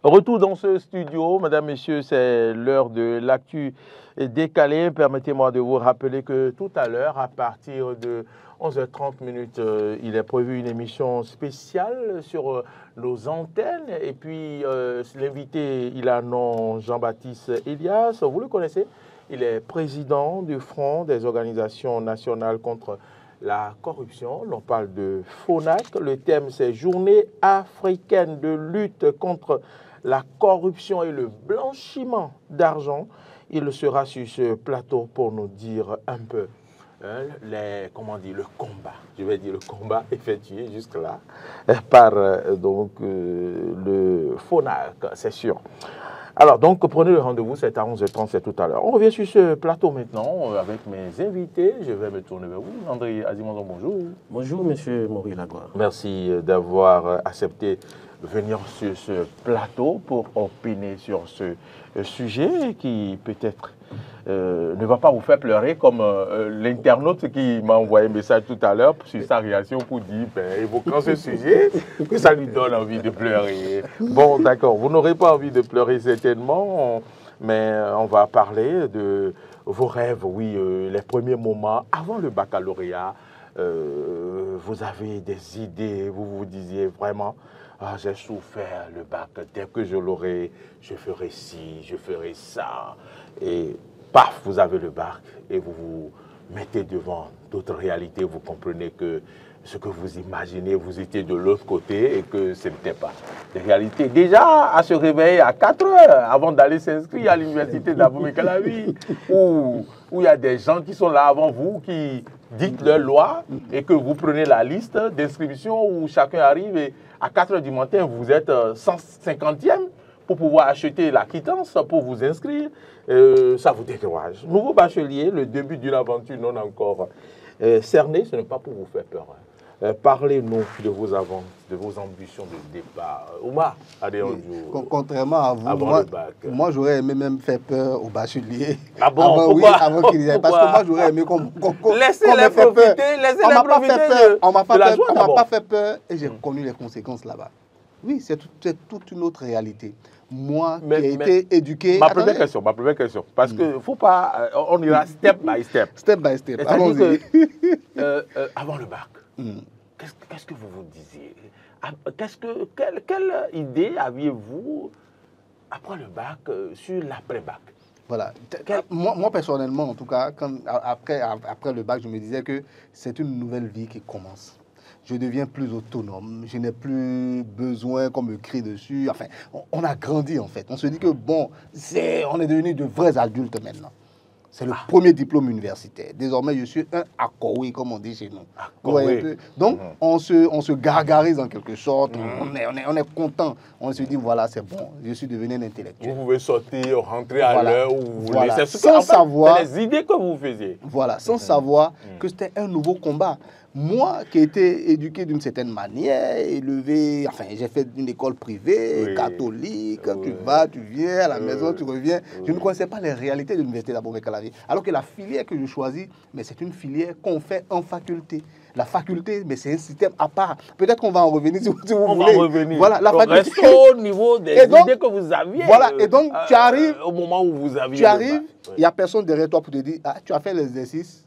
Retour dans ce studio, mesdames, messieurs, c'est l'heure de l'actu décalée. Permettez-moi de vous rappeler que tout à l'heure, à partir de 11h30, il est prévu une émission spéciale sur nos antennes. Et puis, l'invité, il a un nom, Jean-Baptiste Elias, vous le connaissez. Il est président du Front des organisations nationales contre la corruption. On parle de FONAC. Le thème, c'est Journée africaine de lutte contre la corruption et le blanchiment d'argent. Il sera sur ce plateau pour nous dire un peu le combat, je vais dire le combat effectué jusque-là par le FONAC, c'est sûr. Alors, donc, prenez le rendez-vous, c'est à 11h30, c'est tout à l'heure. On revient sur ce plateau maintenant avec mes invités. Je vais me tourner vers vous. André Azimondon, bonjour. Bonjour, monsieur Maurice Lagloire. Merci d'avoir accepté de venir sur ce plateau pour opiner sur ce sujet qui peut-être ne va pas vous faire pleurer comme l'internaute qui m'a envoyé un message tout à l'heure sur sa réaction pour dire, évoquant ce sujet, que ça lui donne envie de pleurer. Bon, d'accord, vous n'aurez pas envie de pleurer certainement, mais on va parler de vos rêves, oui, les premiers moments avant le baccalauréat. Vous avez des idées, vous vous disiez vraiment, j'ai souffert le bac, dès que je l'aurai, je ferai ci, je ferai ça. Et paf, vous avez le bac et vous vous mettez devant d'autres réalités. Vous comprenez que ce que vous imaginez, vous étiez de l'autre côté et que ce n'était pas des réalités. Déjà, à se réveiller à 4 heures avant d'aller s'inscrire à l'université d'Abomey-Calavi, où il y a des gens qui sont là avant vous, qui dites leur loi et que vous prenez la liste d'inscription où chacun arrive et à 4 heures du matin, vous êtes 150e pour pouvoir acheter la quittance pour vous inscrire. Ça vous décourage. Nouveau bachelier, le début d'une aventure non encore cernée, ce n'est pas pour vous faire peur. Parlez-nous de vos avances, de vos ambitions de départ. Oumar, contrairement à vous, moi j'aurais aimé même faire peur aux bacheliers. Ah bon, pourquoi? Oui, avant qu'ils aient. Parce que moi j'aurais aimé qu'on laissez-les profiter, laissez-les profiter. On m'a pas fait peur et j'ai connu les conséquences là-bas. Oui, c'est toute une autre réalité. Moi qui ai été éduqué... Ma première question, parce que faut pas... on ira step by step. Step by step. Avant le bac, qu'est-ce que vous vous disiez? Quelle idée aviez-vous après le bac, sur l'après-bac? Voilà. Moi, personnellement, en tout cas, après le bac, je me disais que c'est une nouvelle vie qui commence. Je deviens plus autonome, je n'ai plus besoin qu'on me crie dessus. Enfin, on a grandi en fait. On se dit que bon, on est devenus de vrais adultes maintenant. C'est le premier diplôme universitaire. Désormais, je suis un Akowe, comme on dit chez nous. Donc, on se gargarise en quelque sorte. On est content. On se dit, voilà, c'est bon, je suis devenu un intellectuel. Vous pouvez sortir, rentrer à l'heure où vous voulez. Sans savoir... C'est les idées que vous faisiez. Voilà, sans savoir que c'était un nouveau combat. Moi, qui ai été éduqué d'une certaine manière, élevé, enfin, j'ai fait une école privée, catholique, tu vas, tu viens, à la maison, tu reviens. Je ne connaissais pas les réalités de l'université d'Abomey-Calavi. Alors que la filière que je choisis, mais c'est une filière qu'on fait en faculté. La faculté, mais c'est un système à part. Peut-être qu'on va en revenir si vous voulez. On va en revenir. Voilà, la faculté. Restons au niveau des idées que vous aviez. Voilà, et donc tu arrives. Au moment où vous aviez. Tu arrives, il n'y a personne derrière toi pour te dire, tu as fait l'exercice.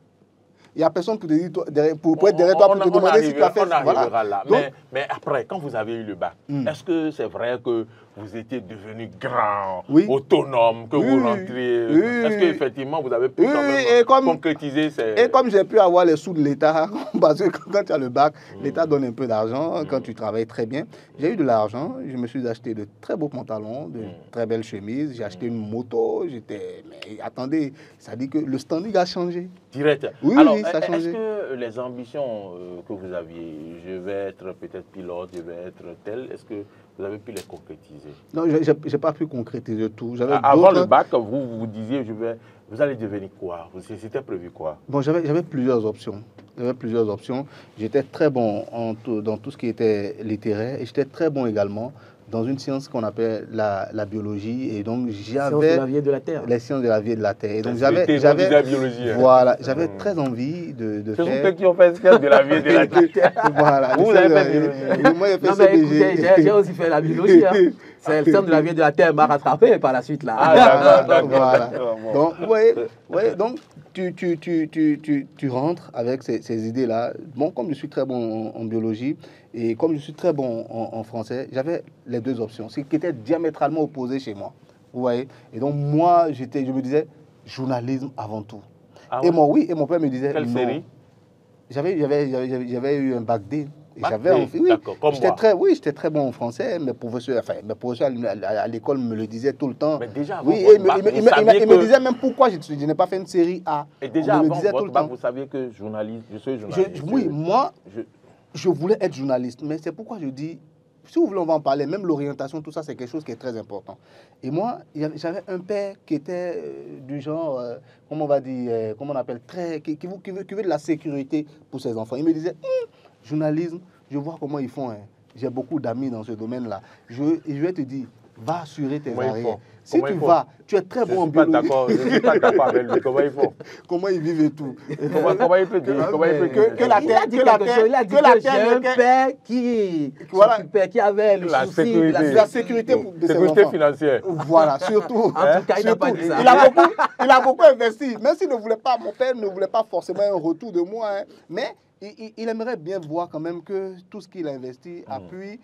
Il n'y a personne pour te dire, pour être derrière toi, pour te demander si tu as fait ça. Voilà. Là. Donc, mais après, quand vous avez eu le bac, est-ce que c'est vrai que vous étiez devenu grand, autonome, que vous rentriez? Est-ce qu'effectivement, vous avez pu concrétiser ces... Et comme j'ai pu avoir les sous de l'État, parce que quand tu as le bac, l'État donne un peu d'argent quand tu travailles très bien. J'ai eu de l'argent, je me suis acheté de très beaux pantalons, de très belles chemises, j'ai acheté une moto, mais attendez, ça dit que le standing a changé. Direct. Oui, alors, ça a changé. Est-ce que les ambitions que vous aviez, je vais être peut-être pilote, je vais être tel, est-ce que vous avez pu les concrétiser? Non, je n'ai pas pu concrétiser tout. Avant le bac, vous disiez, vous allez devenir quoi? C'était prévu quoi? Bon, j'avais plusieurs options. J'étais très bon dans tout ce qui était littéraire et j'étais très bon également dans une science qu'on appelle la biologie. Et donc, j'avais... Sciences de la vie et de la terre. Les sciences de la vie et de la terre. Et donc, j'avais très envie de faire... C'est ceux qui ont fait sciences de la vie et de la terre. Voilà. Vous avez fait biologie. Moi, j'ai fait CBG. J'ai aussi fait la biologie. C'est le centre de la vie de la Terre m'a rattrapé par la suite là. Ah, d'accord. Voilà. Bon. Donc, vous voyez, donc tu rentres avec ces idées-là. Bon, comme je suis très bon en biologie et comme je suis très bon en français, j'avais les deux options, ce qui étaient diamétralement opposées chez moi. Vous voyez. Et donc, moi, je me disais, journalisme avant tout. Ah Et ouais? et mon père me disait, Quelle non. série? J'avais eu un bac D. Et Bac j'avais D, oui, d'accord, comme moi. j'étais très bon en français. Mes professeurs à l'école me le disaient tout le temps. Mais déjà avant Oui, votre et bac, vous il saviez me que- disait même pourquoi je n'ai pas fait une série A. Et déjà On me le avant disait tout votre le bac, temps. vous saviez que je suis journaliste. Oui, moi, Je- je voulais être journaliste. Mais c'est pourquoi je dis, si vous voulez, on va en parler. Même l'orientation, tout ça, c'est quelque chose qui est très important. Et moi, j'avais un père qui était du genre, comment on va dire, comment on appelle, qui veut de la sécurité pour ses enfants. Il me disait, journalisme, je vois comment ils font. Hein. J'ai beaucoup d'amis dans ce domaine-là. Je vais te dire, va assurer tes Comment ils arrières. font? Si Comment tu ils font? vas, tu es très bon en biologie. Je ne suis pas d'accord avec lui. Comment ils font? Comment ils vivent et tout. Comment il peut dire? Comment il peut dire? Que la Il a dit terre, quelque chose. Il a dit que la que j'ai terre un père qui Voilà. s'occupait, qui avait le La souci sécurité. de la sécurité de ses Sécurité enfants. financière. Voilà, surtout. En tout cas, il n'a Surtout. pas dit ça. Il a beaucoup investi. Même s'il ne voulait pas, mon père ne voulait pas forcément un retour de moi. Hein, mais il aimerait bien voir quand même que tout ce qu'il a investi a pu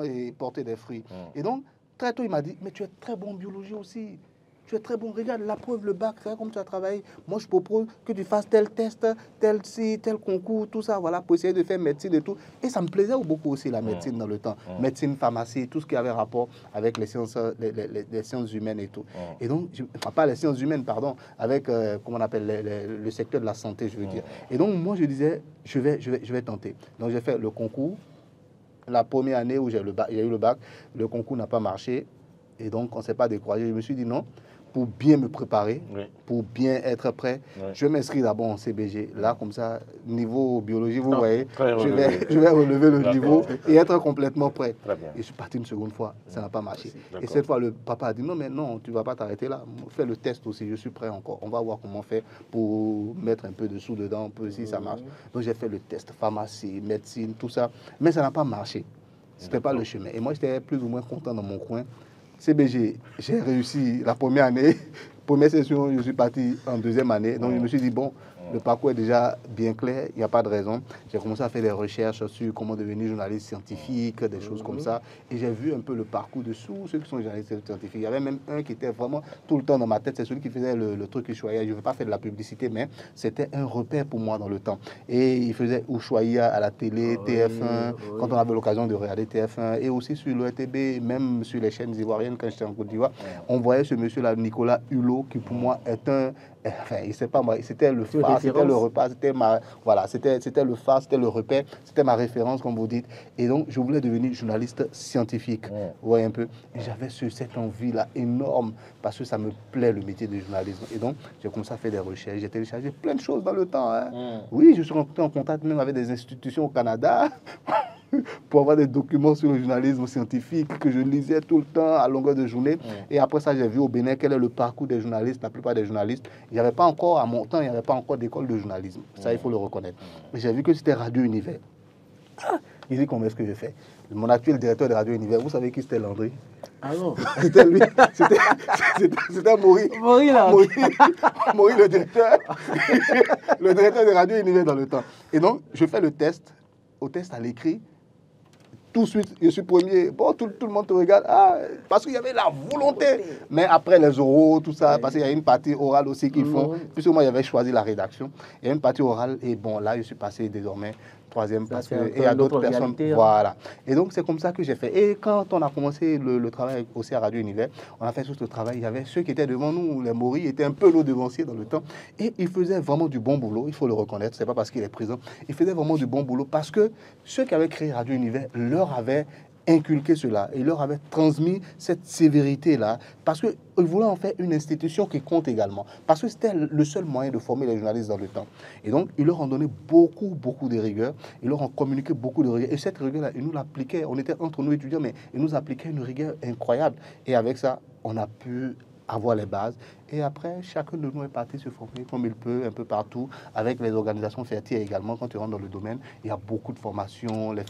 et porter des fruits. Et donc, très tôt, il m'a dit, mais tu es très bon en biologie aussi. Tu es très bon. Regarde la preuve, le bac, regarde comme tu as travaillé. Moi, je propose que tu fasses tel test, tel concours, tout ça, voilà, pour essayer de faire médecine et tout. Et ça me plaisait beaucoup aussi, la médecine dans le temps. Médecine, pharmacie, tout ce qui avait rapport avec les sciences, les sciences humaines et tout. Et donc, pas les sciences humaines, pardon, avec, comment on appelle, le secteur de la santé, je veux dire. Et donc, moi, je disais, je vais tenter. Donc, j'ai fait le concours. La première année où j'ai eu le bac, le concours n'a pas marché. Et donc, on ne s'est pas découragé. Je me suis dit non, pour bien me préparer, pour bien être prêt, je vais m'inscrire d'abord en CBG. Là, comme ça, niveau biologie, vous voyez, je vais relever le niveau et être complètement prêt. Très bien. Et je suis parti une seconde fois, ça n'a pas marché. Et cette fois, le papa a dit non, mais non, tu ne vas pas t'arrêter là. Fais le test aussi, je suis prêt encore. On va voir comment on fait pour mettre un peu de sous dedans, un peu si ça marche. Donc, j'ai fait le test, pharmacie, médecine, tout ça. Mais ça n'a pas marché. Ce n'était pas le chemin. Et moi, j'étais plus ou moins content dans mon coin. CBG, j'ai réussi la première année. Première session, je suis parti en deuxième année. Donc, je me suis dit, bon, le parcours est déjà bien clair, il n'y a pas de raison. J'ai commencé à faire des recherches sur comment devenir journaliste scientifique, des choses comme ça. Et j'ai vu un peu le parcours de tous ceux qui sont journalistes scientifiques. Il y avait même un qui était vraiment tout le temps dans ma tête. C'est celui qui faisait le truc Ushuaïa. Je ne veux pas faire de la publicité, mais c'était un repère pour moi dans le temps. Et il faisait Ushuaïa à la télé, TF1, quand on avait l'occasion de regarder TF1. Et aussi sur l'ORTB, même sur les chaînes ivoiriennes quand j'étais en Côte d'Ivoire. On voyait ce monsieur-là, Nicolas Hulot, qui pour moi est un... Enfin, il sait pas moi, c'était le phare, c'était le repas, c'était le phare, c'était le repère, c'était ma référence, comme vous dites. Et donc, je voulais devenir journaliste scientifique. Vous voyez un peu. Et j'avais cette envie-là énorme parce que ça me plaît le métier de journalisme. Et donc, j'ai commencé à faire des recherches, j'ai téléchargé plein de choses dans le temps. Hein. Oui, je suis rentré en contact même avec des institutions au Canada. Pour avoir des documents sur le journalisme scientifique que je lisais tout le temps à longueur de journée. Et après ça, j'ai vu au Bénin quel est le parcours des journalistes, la plupart des journalistes. Il n'y avait pas encore, à mon temps, il n'y avait pas encore d'école de journalisme. Ça, il faut le reconnaître. J'ai vu que c'était Radio Univers. Il dit, comment est-ce que je fais? Mon actuel directeur de Radio Univers, vous savez qui c'était, Landry? Ah non. C'était lui. C'était Maury. Maury, là. Maury, le directeur. Le directeur de Radio Univers dans le temps. Et donc, je fais le test. Au test à l'écrit, tout de suite, je suis premier. Bon, tout le monde te regarde. Ah, parce qu'il y avait la volonté. Mais après les oraux, tout ça, parce qu'il y a une partie orale aussi qu'ils font. Puisque moi, j'avais choisi la rédaction. Il y a une partie orale. Et bon, là, je suis passé désormais troisième parce qu'il y a d'autres personnes. Réalité, hein. Voilà. Et donc, c'est comme ça que j'ai fait. Et quand on a commencé le travail aussi à Radio Univers, on a fait tout ce travail. Il y avait ceux qui étaient devant nous, les Maury étaient un peu nos devanciers dans le temps. Et ils faisaient vraiment du bon boulot, il faut le reconnaître. C'est pas parce qu'il est présent. Ils faisaient vraiment du bon boulot parce que ceux qui avaient créé Radio Univers leur avaient inculqué cela et leur avait transmis cette sévérité-là parce qu'ils voulaient en faire une institution qui compte également. Parce que c'était le seul moyen de former les journalistes dans le temps. Et donc, ils leur ont donné beaucoup de rigueur. Ils leur ont communiqué beaucoup de rigueur. Et cette rigueur-là, ils nous l'appliquaient. On était entre nous étudiants, mais ils nous appliquaient une rigueur incroyable. Et avec ça, on a pu avoir les bases. Et après, chacun de nous est parti se former comme il peut, un peu partout, avec les organisations fertiles également. Quand tu rentres dans le domaine, il y a beaucoup de formations, les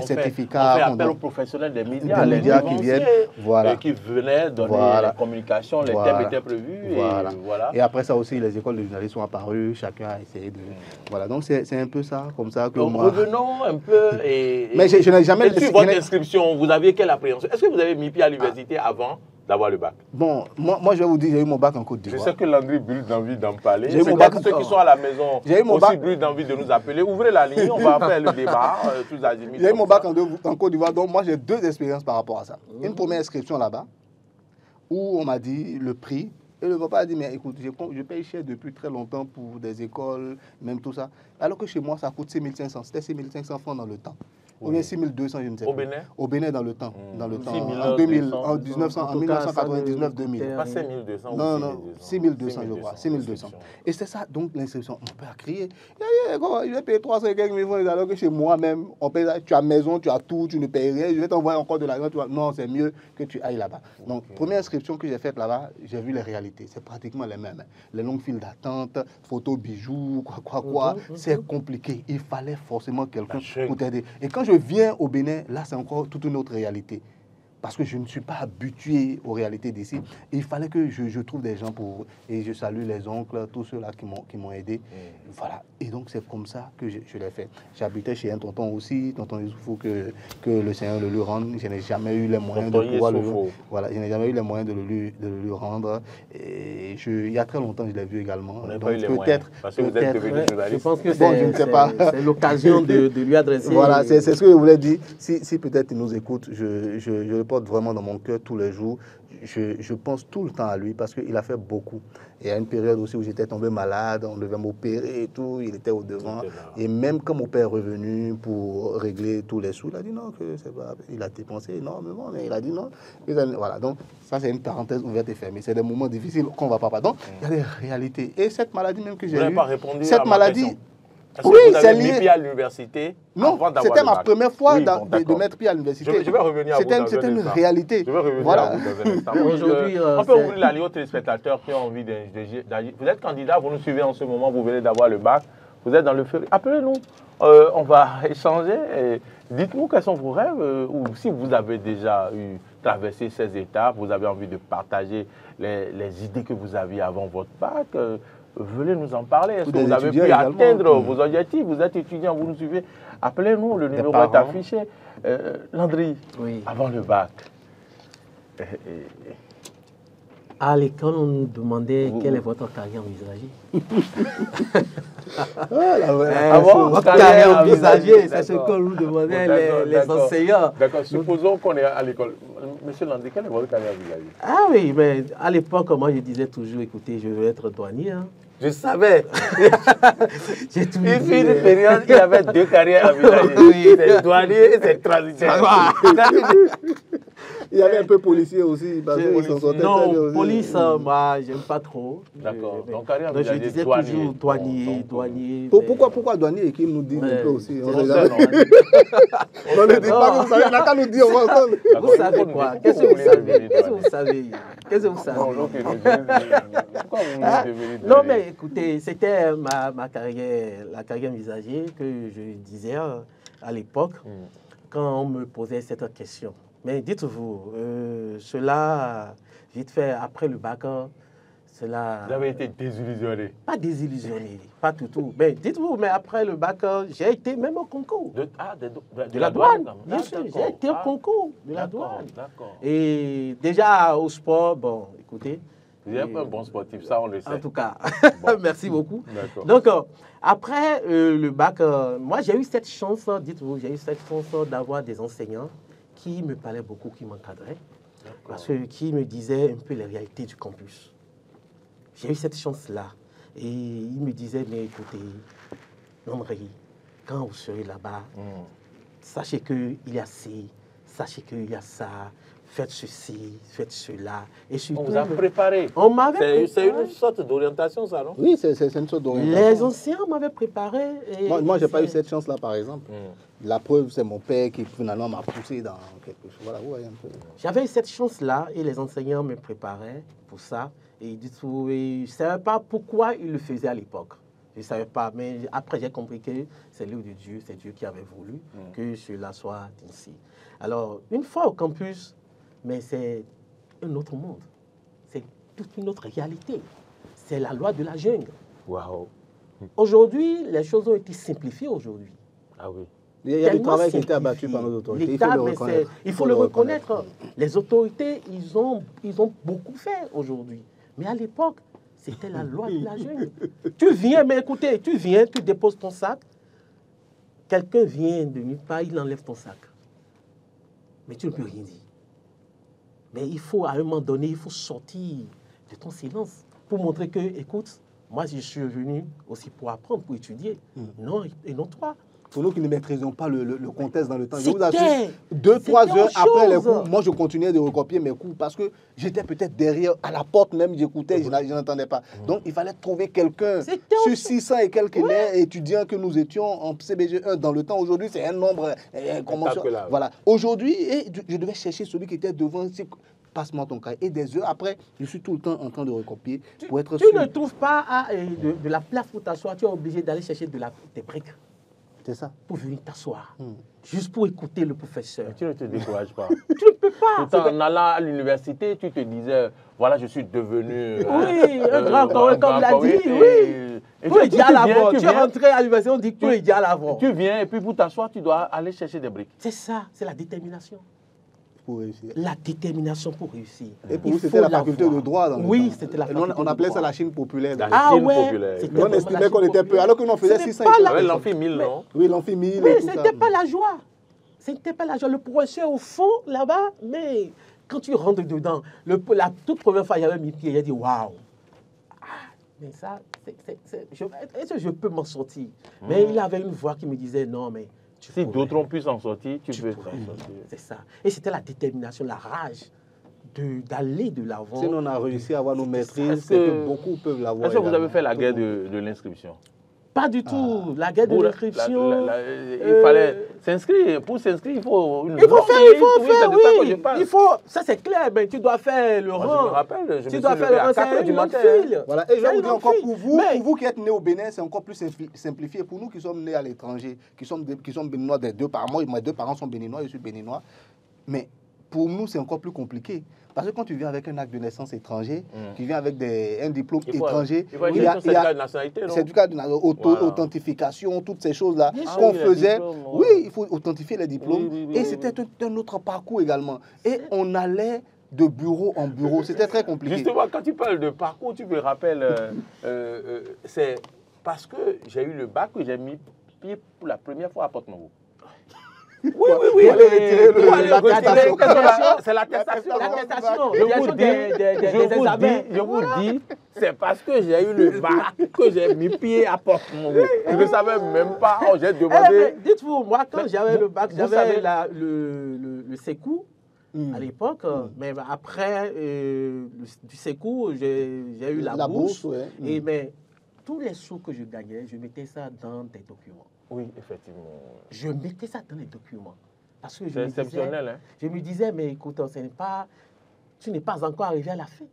certificats. On fait appel aux professionnels des médias, les médias qui viennent, voilà. Qui venaient donner la communication, les thèmes étaient prévus. Voilà. Et, voilà. Et après ça aussi, les écoles de journalistes sont apparues, chacun a essayé de... Voilà, donc c'est un peu ça, comme ça que donc, moi... revenons un peu Mais je n'ai jamais... Sur votre inscription, vous aviez quelle appréhension? Est-ce que vous avez mis pied à l'université avant d'avoir le bac? Bon, moi je vais vous dire, j'ai eu mon bac en Côte d'Ivoire. Je sais que Landry brûle d'envie d'en parler. J'ai eu mon bac. Ceux qui sont à la maison aussi brûlent d'envie de nous appeler. Ouvrez la ligne, on va faire le débat. Tous azimuts. J'ai eu mon bac en Côte d'Ivoire, donc moi j'ai 2 expériences par rapport à ça. Une première inscription là-bas, où on m'a dit le prix. Et le papa a dit, mais écoute, je paye cher depuis très longtemps pour des écoles, même tout ça. Alors que chez moi, ça coûte 6500. C'était 6500 francs dans le temps. Ou bien 6200, je ne sais pas. Au Bénin? Au Bénin, dans le temps. Dans le temps. 1999-2000. Pas 5200 Non, non, 6200, je crois. 6200. Et c'est ça, donc l'inscription. Mon père a crié. Il va payer 300 et quelques mille francs, alors que chez moi-même, on paye, tu as maison, tu as tout, tu ne payes rien. Je vais t'envoyer encore de l'argent. Non, c'est mieux que tu ailles là-bas. Donc, première inscription que j'ai faite là-bas, j'ai vu les réalités. C'est pratiquement les mêmes. Les longues files d'attente, photos, bijoux, quoi. C'est compliqué. Il fallait forcément quelqu'un pour t'aider. Et quand je viens au Bénin, là, c'est encore toute une autre réalité. Parce que je ne suis pas habitué aux réalités d'ici. Il fallait que je trouve des gens pour... Et je salue les oncles, tous ceux-là qui m'ont aidé. Voilà. Et donc, c'est comme ça que je l'ai fait. J'habitais chez un tonton aussi, tonton Youssoufou, que le Seigneur le lui rende. Je n'ai jamais eu les moyens de pouvoir le... Voilà, je n'ai jamais eu les moyens de le lui rendre. Et il y a très longtemps, je l'ai vu également. Donc, peut-être... Parce que vous êtes devenu journaliste. Je pense que c'est l'occasion de lui adresser... Voilà, c'est ce que je voulais dire. Si peut-être il nous écoute, je le porte vraiment dans mon cœur tous les jours. Je pense tout le temps à lui parce qu'il a fait beaucoup. Et il y a une période aussi où j'étais tombé malade, on devait m'opérer et tout, il était au devant. Et même quand mon père est revenu pour régler tous les sous, il a dit non, que c'est pas... Il a dépensé énormément, mais il a dit non. Voilà, donc ça c'est une parenthèse ouverte et fermée. C'est des moments difficiles qu'on ne va pas. Donc il y a des réalités. Et cette maladie même que j'ai eue... Vous n'avez pas répondu cette à ma maladie. Question. Oui, c'est lié. Mis pied à l'université. Non, c'était ma première fois de mettre pied à l'université. Je vais revenir à vous dans un instant. C'était une réalité. Je vais revenir à vous dans un instant. Aujourd'hui, on peut ouvrir la ligne aux téléspectateurs qui ont envie d'agir. Vous êtes candidat, vous nous suivez en ce moment, vous venez d'avoir le bac, vous êtes dans le feu. Appelez-nous, on va échanger. Dites-nous quels sont vos rêves, ou si vous avez déjà traversé ces étapes, vous avez envie de partager les idées que vous aviez avant votre bac. Venez nous en parler. Est-ce que vous avez pu atteindre vos objectifs? Vous êtes étudiant, vous nous suivez. Appelez-nous, le numéro est affiché. Landry, avant le bac. À l'école, on nous demandait quelle est votre carrière envisagée. Votre carrière envisagée, c'est ce qu'on nous demandait les enseignants. D'accord, supposons qu'on est à l'école. Monsieur Landry, quelle est votre carrière envisagée? Ah oui, mais à l'époque, moi je disais toujours, écoutez, je veux être douanier. Hein. Je savais. J'ai tout dit. Une période, il y avait 2 carrières envisagées. C'est douanier et c'est transitaire. Il y avait un peu policier aussi. Non, police, moi, j'aime pas trop. D'accord. Donc, carrière je disais toujours douanier. Pourquoi douanier et qu'il nous dit un peu aussi? On ne dit pas que vous savez, n'a qu'à nous dire, on va entendre. Vous savez quoi? Qu'est-ce que vous savez? Qu'est-ce que vous savez? Pourquoi vous me devenez Non, mais écoutez, c'était ma carrière, la carrière envisagée que je disais à l'époque quand on me posait cette question. Mais dites-vous, cela, vite fait, après le bac, cela... Vous avez été désillusionné? Pas désillusionné, pas du tout. Mais dites-vous, mais après le bac, j'ai été même au concours. De la douane, bien sûr. J'ai été au concours de la douane. Et déjà au sport, bon, écoutez... Vous êtes un bon sportif, ça on le sait. En tout cas, merci beaucoup. Donc, après le bac, moi j'ai eu cette chance, dites-vous, j'ai eu cette chance d'avoir des enseignants qui me parlaient beaucoup, qui m'encadraient, parce que qui me disaient un peu les réalités du campus. J'ai eu cette chance-là. Et ils me disaient, mais écoutez, Landry, quand vous serez là-bas, sachez qu'il y a ci, sachez qu'il y a ça. faites ceci, faites cela. Et surtout, on vous a préparé. On m'avait préparé. C'est une sorte d'orientation, ça, non? Oui, c'est une sorte d'orientation. Les anciens m'avaient préparé. Et moi je n'ai pas eu cette chance-là, par exemple. La preuve, c'est mon père qui finalement m'a poussé dans quelque chose. Voilà, ouais, un peu. J'avais eu cette chance-là et les enseignants me préparaient pour ça. Et du tout, je ne savais pas pourquoi ils le faisaient à l'époque. Je ne savais pas, mais après j'ai compris que c'est l'œuvre de Dieu, c'est Dieu qui avait voulu que cela soit ainsi. Alors, une fois au campus, mais c'est un autre monde. C'est toute une autre réalité. C'est la loi de la jungle. Waouh. Aujourd'hui, les choses ont été simplifiées aujourd'hui. Ah oui. Il y a du travail qui a été abattu par nos autorités. Il faut le reconnaître. Les autorités, ils ont beaucoup fait aujourd'hui. Mais à l'époque, c'était la loi de la jungle. Tu viens, mais écoutez, tu viens, tu déposes ton sac. Quelqu'un vient de nulle part, il enlève ton sac. Mais tu ne peux rien dire. Mais il faut, à un moment donné, il faut sortir de ton silence pour montrer que, écoute, moi, je suis venu aussi pour apprendre, pour étudier. Non, et non toi. Pour nous qui ne maîtrisions pas le contexte dans le temps, je vous C'était assure, 2-3 heures après les chose. cours, moi je continuais de recopier mes cours parce que j'étais peut-être derrière, à la porte même, j'écoutais, je n'entendais pas. Donc il fallait trouver quelqu'un sur 600 et quelques étudiants que nous étions en CBG 1 dans le temps. Aujourd'hui, c'est un nombre commensurable. Voilà. Aujourd'hui, je devais chercher celui qui était devant. Passe-moi ton cahier. Et des heures après, je suis tout le temps en train de recopier pour être sûr. Tu ne trouves pas de la place pour t'asseoir, tu es obligé d'aller chercher des briques. C'est ça. Pour venir t'asseoir. Juste pour écouter le professeur. Mais tu ne te décourages pas. Tu ne peux pas. Pourtant, en allant à l'université, tu te disais, voilà, je suis devenu... un grand corps, comme l'a dit, oui. Tous les dias à l'avant. Tu es rentré à l'université, on dit tous les dias à l'avant. Tu viens et puis pour t'asseoir, tu dois aller chercher des briques. C'est ça, c'est la détermination. Pour réussir. La détermination pour réussir. Et pour vous, c'était la faculté de droit dans le Oui, temps. c'était la faculté de droit. On appelait ça la Chine populaire. Ah ouais. On estimait qu'on était peu, alors que nous on faisait 600. L'amphi 1000, non? Oui, l'amphi 1000. Mais ce n'était pas la joie. Ce n'était pas la joie. Le professeur au fond, là-bas, mais quand tu rentres dedans, la toute première fois, j'avais mis pied, j'ai dit waouh. Mais ça, est-ce que je peux m'en sortir? Mais il avait une voix qui me disait non, mais... Si d'autres ont pu s'en sortir, tu peux s'en sortir. C'est ça. Et c'était la détermination, la rage d'aller de l'avant. Si on a réussi à avoir nos maîtrises, c'est que beaucoup peuvent l'avoir. Est-ce que vous avez fait la guerre de l'inscription? Pas du tout. La guerre de l'inscription. Il fallait s'inscrire. Pour s'inscrire, il faut une... Il faut faire, oui. Il faut, ça c'est clair, mais tu dois faire le rang. Je me rappelle, tu dois faire le rang, c'est une autre file. Voilà. Et je vais vous dire encore, pour vous qui êtes nés au Bénin, c'est encore plus simplifié. Pour nous qui sommes nés à l'étranger, qui sommes béninois des deux parents, moi mes deux parents sont béninois, je suis béninois. Mais pour nous, c'est encore plus compliqué. Parce que quand tu viens avec un acte de naissance étranger, tu viens avec un diplôme étranger, il y a un certificat de nationalité, non? Certificat de authentification, toutes ces choses-là qu'on faisait. Oui, il faut authentifier les diplômes. Et c'était un autre parcours également. Et on allait de bureau en bureau. C'était très compliqué. Justement, quand tu parles de parcours, tu me rappelles, c'est parce que j'ai eu le bac que j'ai mis pied pour la première fois à Porte-Nouveau. Oui. Pour aller retirer c'est l'attestation. L'attestation. Je vous dis, c'est parce que j'ai eu le bac que j'ai mis pied à Porte-Nouveau. Je ne savais même pas. Oh, j'ai demandé. Dites-vous, moi, quand j'avais le bac, j'avais le sécou. À l'époque, mais après du sécours, j'ai eu la bourse. Et mais tous les sous que je gagnais, je mettais ça dans des documents. Oui, effectivement. Je mettais ça dans les documents. Parce que c'est exceptionnel, hein? Je me disais, mais écoute, tu n'es pas encore arrivé à la fin.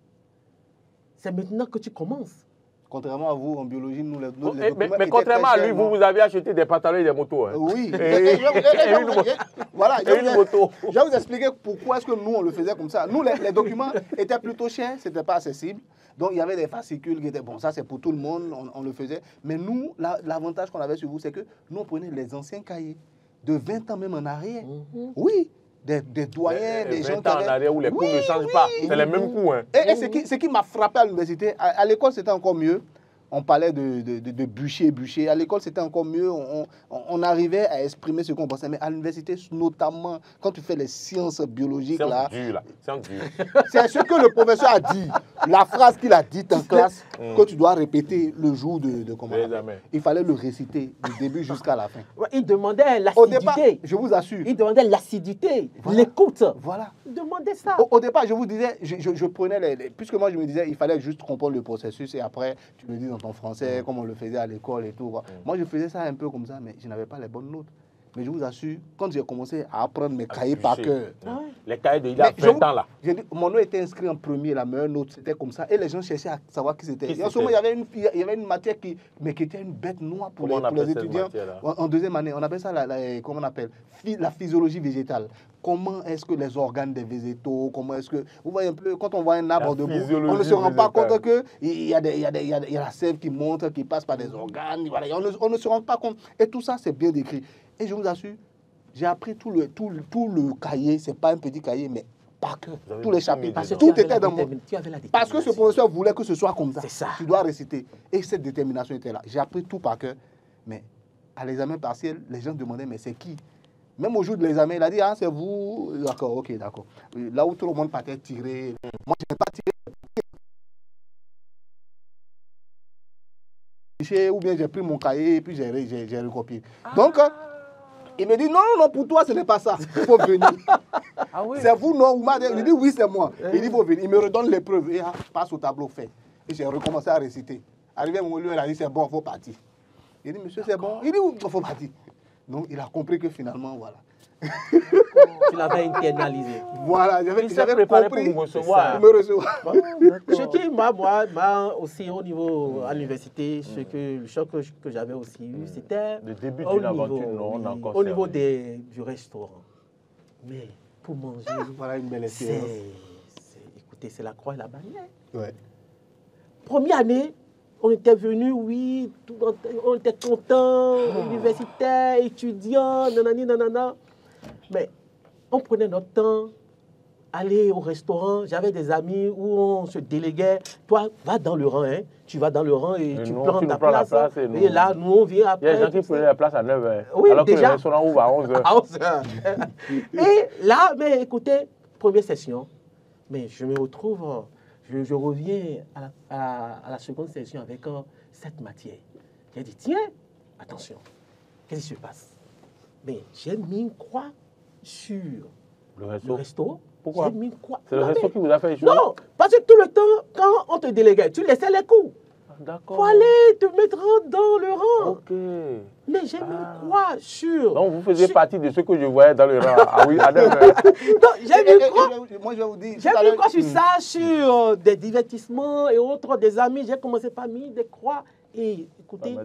C'est maintenant que tu commences. Contrairement à vous, en biologie, nous, les documents mais contrairement à lui, vous avez acheté des pantalons et des motos. Hein. Oui. Voilà, une moto. Je vais vous expliquer pourquoi est-ce que nous, on le faisait comme ça. Nous, les documents étaient plutôt chers, ce n'était pas accessible. Donc, il y avait des fascicules qui étaient, bon, ça c'est pour tout le monde, on le faisait. Mais nous, l'avantage qu'on avait sur vous, c'est que nous, on prenait les anciens cahiers, de 20 ans même en arrière. Oui. Des doyens, des gens qui avaient... en arrière où les cours ne changent pas. C'est les mêmes cours. Hein. Et ce qui m'a frappé à l'université, à l'école, c'était encore mieux. On parlait de bûcher. À l'école, c'était encore mieux. On arrivait à exprimer ce qu'on pensait. Mais à l'université, notamment, quand tu fais les sciences biologiques, c'est dur. C'est ce que le professeur a dit. La phrase qu'il a dite en classe, que tu dois répéter le jour de comment on L'examen. appelle. Il fallait le réciter du début jusqu'à la fin. Ouais, il demandait Au départ, l'acidité. je vous assure. Il demandait l'acidité, Voilà. l'écoute. Voilà. Il demandait ça. Au départ, je vous disais, je prenais puisque moi je me disais, il fallait juste comprendre le processus et après, tu le dis dans ton français, comme on le faisait à l'école et tout. Moi, je faisais ça un peu comme ça, mais je n'avais pas les bonnes notes. Mais je vous assure, quand j'ai commencé à apprendre mes cahiers par cœur, Les cahiers de il y a mais 20 ans là. j'ai dit, mon nom était inscrit en premier, la meilleure note, c'était comme ça. Et les gens cherchaient à savoir qui c'était. Qui Et en ce moment, c'était? il y avait une matière qui était une bête noire pour Comment on les appelle cette étudiants. matière-là? En deuxième année, on appelle ça comment on appelle la physiologie végétale. Comment est-ce que les organes des végétaux, comment est-ce que... Vous voyez un peu, quand on voit un arbre debout, on ne se rend pas compte qu'il y a la sève qui monte, qui passe par des organes. Voilà, on ne se rend pas compte. Et tout ça, c'est bien décrit. Et je vous assure, j'ai appris tout le cahier, c'est pas un petit cahier, mais par cœur, tous les chapitres. Parce que Tout tu avais était la dans mon... tu avais la Parce que ce professeur voulait que ce soit comme ça. C'est ça. Tu dois réciter. Et cette détermination était là. J'ai appris tout par cœur. Mais à l'examen partiel, les gens demandaient, mais c'est qui? Même au jour de l'examen, il a dit, ah, c'est vous. D'accord, ok, d'accord. Là où tout le monde partait tirer. Moi, je n'ai pas tiré. Ou bien j'ai pris mon cahier et puis j'ai recopié. Donc, il me dit, non, non, pour toi, ce n'est pas ça. Il faut venir. Ah oui. C'est vous, non? Il dit, oui, c'est moi. Il dit, il faut venir. Il me redonne l'épreuve. Et passe au tableau fait. Et j'ai recommencé à réciter. Arrivé à mon lieu, il a dit, c'est bon, il faut partir. Il dit, monsieur, c'est bon. Il dit, il faut partir. Donc, il a compris que finalement, voilà. Tu l'avais internalisé. Voilà, Il s'est j'avais préparé compris. pour me recevoir. Pour me recevoir. Ce qui m'a aussi au niveau à l'université, le choc que j'avais aussi eu, c'était Le début au d'une aventure non oui, encore au niveau du restaurant. Mais pour manger, Voilà une belle expérience. écoutez, c'est la croix et la bannière. Ouais. Première année, on était venus, oui, on était contents, universitaires, étudiants, nanani, nanana. Mais on prenait notre temps, aller au restaurant. J'avais des amis où on se déléguait. Toi, va dans le rang, hein. Tu vas dans le rang et tu prends ta place. Et là, nous, on vient après. Il y a des gens qui prenaient la place à 9h. Oui, alors déjà. que le restaurant ouvre à 11h. À 11h. Et là, mais écoutez, première session, mais je me retrouve, je reviens à la seconde session avec cette matière. J'ai dit, tiens, attention, qu'est-ce qui se passe? Mais j'ai mis une croix sur le resto. Pourquoi? J'ai mis une croix. C'est le resto qui vous a fait échouer? Non, parce que tout le temps, quand on te déléguait, tu laissais les coups. D'accord. Pour aller te mettre dans le rang. Ok. Mais j'ai mis une croix sur... Donc vous faisiez partie de ceux que je voyais dans le rang. Ah oui, à 9h. Donc, j'ai mis une croix. Moi, je vais vous dire. J'ai mis une croix sur ça, sur des divertissements et autres, des amis. J'ai commencé par mettre des croix. Et écoutez,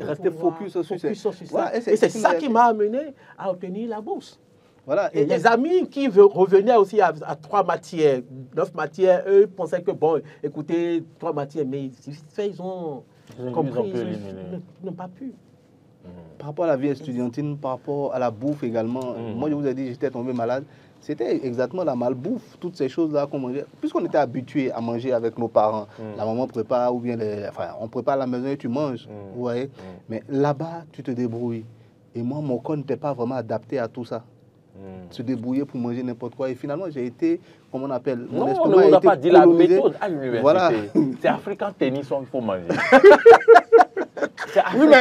rester focus sur ça. Voilà, et c'est ça qui m'a amené à obtenir la bourse. Voilà. Et les amis qui revenaient aussi à 3 matières, 9 matières, eux pensaient que, bon, écoutez, 3 matières, mais ils ont compris, ils n'ont pas pu. Par rapport à la vie estudiantine, par rapport à la bouffe également, moi je vous ai dit, j'étais tombé malade. C'était exactement la malbouffe, toutes ces choses-là qu'on mangeait. Puisqu'on était habitué à manger avec nos parents, la maman prépare, ou bien on prépare à la maison et tu manges, vous voyez. Mais là-bas, tu te débrouilles. Et moi, mon corps n'était pas vraiment adapté à tout ça. Se débrouiller pour manger n'importe quoi. Et finalement, j'ai été, comment on appelle, mon estomac on ne nous a pas dit la méthode à l'université. Voilà. C'est African Tennis, il faut manger. Oui, mais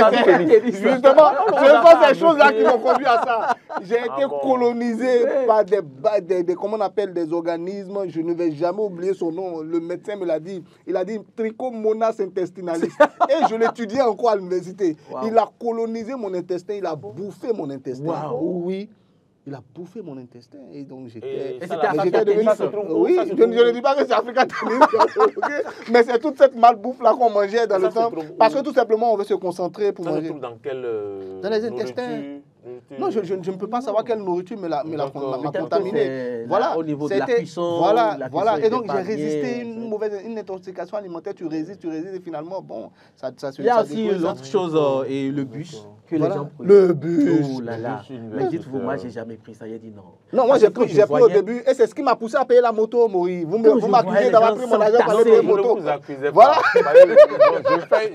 justement, ce sont ces choses-là qui m'ont conduit à ça. J'ai été colonisé par comment on appelle, des organismes. Je ne vais jamais oublier son nom. Le médecin me l'a dit. Il a dit Trichomonas intestinalis. Et je l'étudiais encore à l'université. Wow. Il a colonisé mon intestin. Il a bouffé mon intestin. Wow. Oui. Il a bouffé mon intestin et donc j'étais... Oui, je ne dis pas que c'est Africa Tennis, mais c'est toute cette malbouffe-là qu'on mangeait dans le temps. Parce que tout simplement, on veut se concentrer pour manger. Dans quel dans les intestins. Non, je ne peux pas savoir quelle nourriture m'a contaminé. Voilà, au niveau de la cuisson. Voilà. Et donc j'ai résisté une intoxication alimentaire. Tu résistes et finalement, bon, ça se... Il y a aussi l'autre chose, et le bus que les gens prennent. Le bus. Oh là là. Mais dites-vous, moi, j'ai jamais pris ça. J'ai dit non. Non, moi j'ai pris au début et c'est ce qui m'a poussé à payer la moto, Maurice. Vous m'accusez d'avoir pris mon argent pour aller payer la moto. Voilà.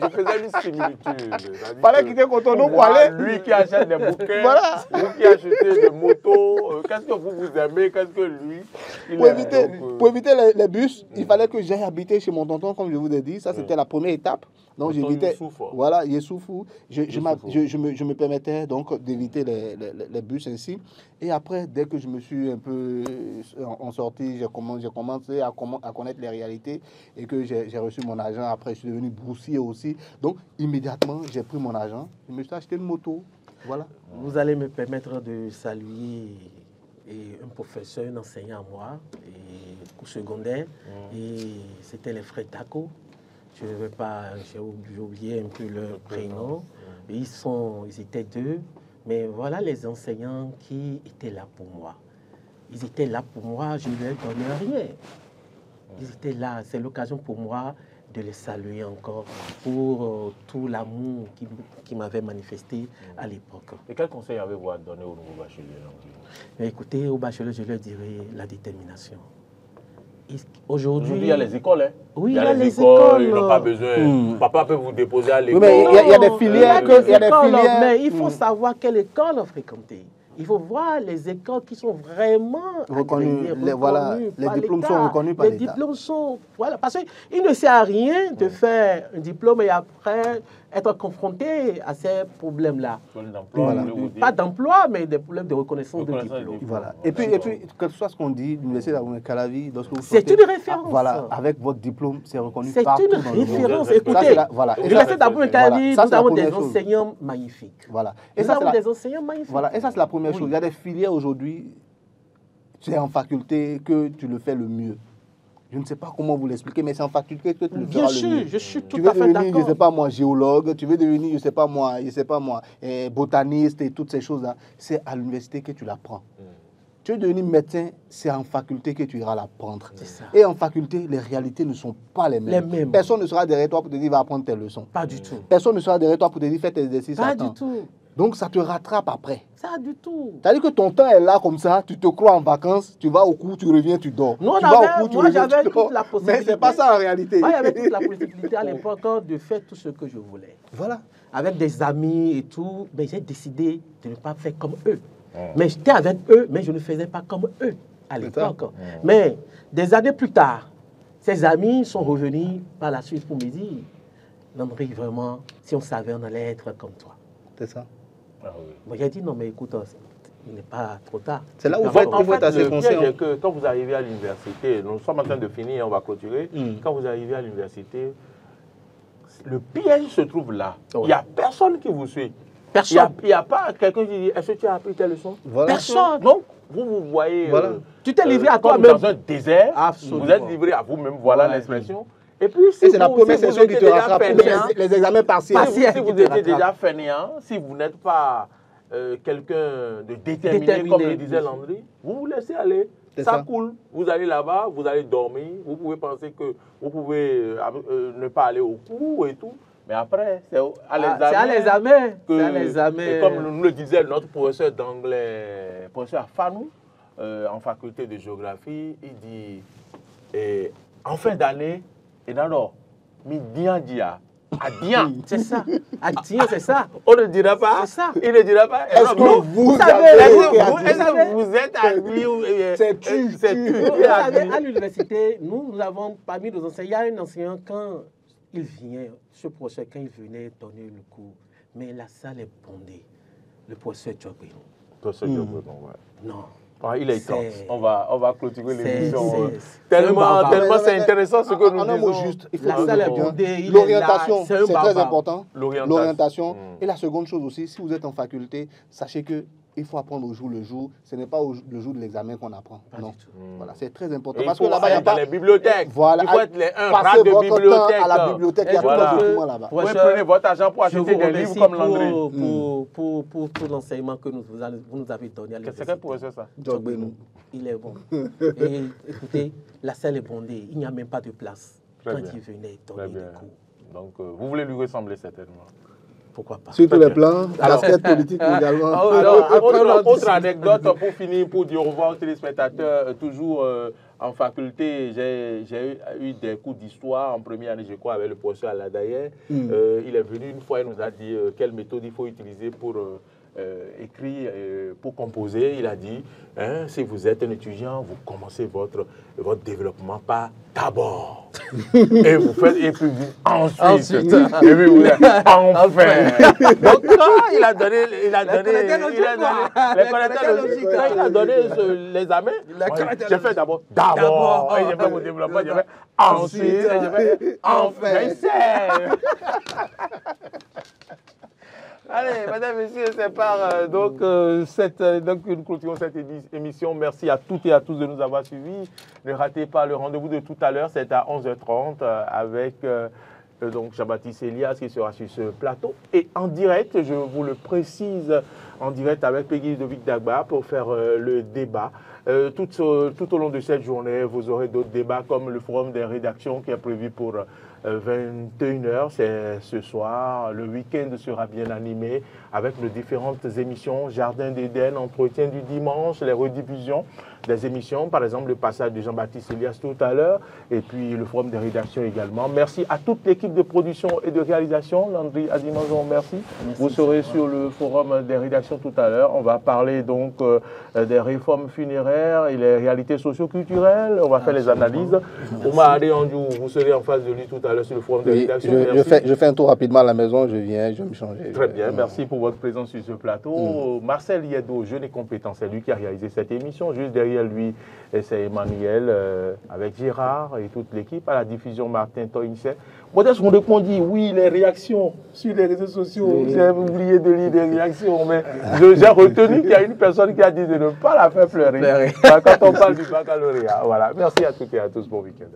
Je faisais une similitude. Fallait quitter Cotonou pour aller. Lui qui achète des bouquins. Voilà. Vous qui achetez des motos, qu'est-ce que vous aimez, qu'est-ce que lui il Pour aime. éviter, Donc, pour éviter les bus, il fallait que j'aille habiter chez mon tonton, comme je vous ai dit. Ça, c'était la première étape. Donc, Tonton j'évitais. Youssouf. Voilà, Youssoufou. Je Youssoufou. me permettais donc d'éviter les bus ainsi. Et après, dès que je me suis un peu en sortie, j'ai commencé à connaître les réalités et que j'ai reçu mon argent. Après, je suis devenu boursier aussi. Donc, immédiatement, j'ai pris mon argent. Je me suis acheté une moto. Voilà. Vous allez me permettre de saluer un professeur, un enseignant à moi, au secondaire, et c'était les frères Taco. Je ne vais pas, j'ai oublié un peu leur prénom. Ils étaient deux, mais voilà les enseignants qui étaient là pour moi. Ils étaient là pour moi, je ne leur donnais rien. Ils étaient là, c'est l'occasion pour moi de les saluer encore pour tout l'amour qu'ils m'avaient manifesté à l'époque. Et quel conseil avez-vous à donner aux nouveaux bacheliers? Écoutez, aux bacheliers, je leur dirais la détermination. Aujourd'hui, il y a les écoles. Hein. Oui, il y a les écoles. Ils n'ont pas besoin. Papa peut vous déposer à l'école. Oui, mais il y a des filières. Mais il faut savoir quelle école fréquenter. Il faut voir les écoles qui sont vraiment reconnues. Les diplômes sont reconnus par l'État. Les diplômes sont... Voilà, parce qu'il ne sert à rien de faire un diplôme et après être confronté à ces problèmes-là. Pas d'emploi, mais des problèmes de reconnaissance de diplôme. Voilà. Et puis, que ce soit ce qu'on dit, l'Université d'Abomey-Calavi, c'est une référence. Voilà, avec votre diplôme, c'est reconnu partout dans le monde. C'est une référence. Écoutez, l'Université d'Abomey-Calavi, nous avons des enseignants magnifiques. Voilà. Nous avons des enseignants magnifiques. Voilà. Et ça, c'est la première chose. Il y a des filières aujourd'hui, c'est en faculté que tu le fais le mieux. Je ne sais pas comment vous l'expliquer, mais c'est en faculté que tu le feras le mieux. Je suis tout Tu à fait veux devenir, d'accord. je ne sais pas moi, géologue, tu veux devenir, je ne sais pas moi, botaniste et toutes ces choses-là. C'est à l'université que tu l'apprends. Tu veux devenir médecin, c'est en faculté que tu iras l'apprendre. Et en faculté, les réalités ne sont pas les mêmes. Personne ne sera derrière toi pour te dire, va apprendre tes leçons. Pas du tout. Personne ne sera derrière toi pour te dire, fais tes exercices. Pas du tout. Donc, ça te rattrape après. Ça du tout. C'est-à-dire que ton temps est là comme ça, tu te crois en vacances, tu vas au cours, tu reviens, tu dors. Moi, j'avais toute la possibilité. Mais ce n'est pas ça en réalité. Moi, j'avais toute la possibilité à l'époque de faire tout ce que je voulais. Voilà. Avec des amis et tout, mais j'ai décidé de ne pas faire comme eux. Mais j'étais avec eux, mais je ne faisais pas comme eux à l'époque. Mais des années plus tard, ces amis sont revenus par la suite pour me dire, Landry, vraiment, si on savait, on allait être comme toi. C'est ça. Ah, oui. Moi, j'ai dit, non, mais écoute, il n'est pas trop tard. C'est là où il faut être assez conscient. Que quand vous arrivez à l'université, nous sommes en train de finir, on va clôturer. Quand vous arrivez à l'université, le piège se trouve là. Il n'y a personne qui vous suit. Personne. Il n'y a pas quelqu'un qui dit, est-ce que tu as appris tes leçons? Voilà. Personne. Donc, vous voyez, voilà. Tu t'es livré à toi-même. Dans un désert, Absolument. vous êtes livré à vous-même, voilà l'expression. Et puis, c'est la première session qui te rattrape pour les examens partiels. Si vous étiez déjà fainéant, si vous n'êtes pas quelqu'un de déterminé, comme le disait Landry, vous vous laissez aller. Ça coule. Vous allez là-bas, vous allez dormir. Vous pouvez penser que vous pouvez ne pas aller au cours et tout. Mais après, c'est à l'examen. Et comme nous le disait notre professeur d'anglais, professeur Fanou, en faculté de géographie, il dit en fin d'année, et alors, Midiandia. Adian, c'est ça. Adian, c'est ça. On ne dira pas. C'est ça. Il ne dira pas. Est-ce que vous êtes admis? C'est tu. Vous savez, à l'université, nous avons parmi nos enseignants, il y a un enseignant quand il vient, ce professeur, quand il venait donner le cours, mais la salle est bondée. Le professeur Djobé. Professeur Djobé, ouais. Non. Il est temps. On va clôturer l'émission. Tellement c'est intéressant ce que nous disons. Juste, la salle est bondée. L'orientation, c'est très important. L'orientation. Et la seconde chose aussi, si vous êtes en faculté, sachez que il faut apprendre au jour le jour. Ce n'est pas le jour de l'examen qu'on apprend. Non. Voilà, c'est très important. Parce que là-bas, il y a pas les bibliothèques. Voilà. Il faut être un rat de bibliothèque. À la bibliothèque, il y a plein de documents là-bas. Vous prenez votre argent pour acheter des livres comme Landry. Pour tout l'enseignement que vous nous avez donné à l'université. C'est quel professeur ça? Djobénou. Il est bon. Et écoutez, la salle est bondée. Il n'y a même pas de place quand il venait donner des cours. Donc, vous voulez lui ressembler certainement. Pourquoi pas? Sur tous les plans, casquette politique également. Autre anecdote pour finir, pour dire au revoir aux téléspectateurs, toujours en faculté, j'ai eu des cours d'histoire en première année, je crois, avec le professeur Aladaye. Il est venu une fois, il nous a dit quelle méthode il faut utiliser pour écrit pour composer. Il a dit, hein, si vous êtes un étudiant, vous commencez votre développement par d'abord. Et vous faites, et puis ensuite. Et puis vous enfin. Donc quand il a donné l'examen, j'ai fait d'abord. Et j'ai fait mon développement, j'ai fait ensuite, et j'ai fait enfin. Allez, mesdames, messieurs, c'est par donc une clôture cette émission. Merci à toutes et à tous de nous avoir suivis. Ne ratez pas le rendez-vous de tout à l'heure, c'est à 11h30 avec donc Jean-Baptiste Elias qui sera sur ce plateau. Et en direct, je vous le précise, en direct avec Peggy Ludovic Dagba pour faire le débat. Tout au long de cette journée, vous aurez d'autres débats comme le forum des rédactions qui est prévu pour 21h, c'est ce soir. Le week-end sera bien animé avec nos différentes émissions, Jardin d'Éden, Entretien du dimanche, les rediffusions des émissions, par exemple le passage de Jean-Baptiste Elias tout à l'heure, et puis le forum des rédactions également. Merci à toute l'équipe de production et de réalisation. Landry Adimanjon, merci. Vous serez sur le forum des rédactions tout à l'heure. On va parler donc des réformes funéraires et les réalités socio-culturelles. On va faire les analyses. Oumar Adéandjou, vous serez en face de lui tout à l'heure sur le forum des rédactions. Je fais un tour rapidement à la maison, je viens, je vais me changer. Très bien, merci pour votre présence sur ce plateau. Marcel Yedo, jeune et compétent, c'est lui qui a réalisé cette émission. Juste derrière lui, c'est Emmanuel avec Gérard et toute l'équipe. À la diffusion, Martin Toinchet. Modeste Rondecon dit oui, les réactions sur les réseaux sociaux. J'ai oublié de lire des réactions, mais j'ai retenu qu'il y a une personne qui a dit de ne pas la faire pleurer. Quand on parle du baccalauréat. Voilà. Merci à toutes et à tous. Bon week-end.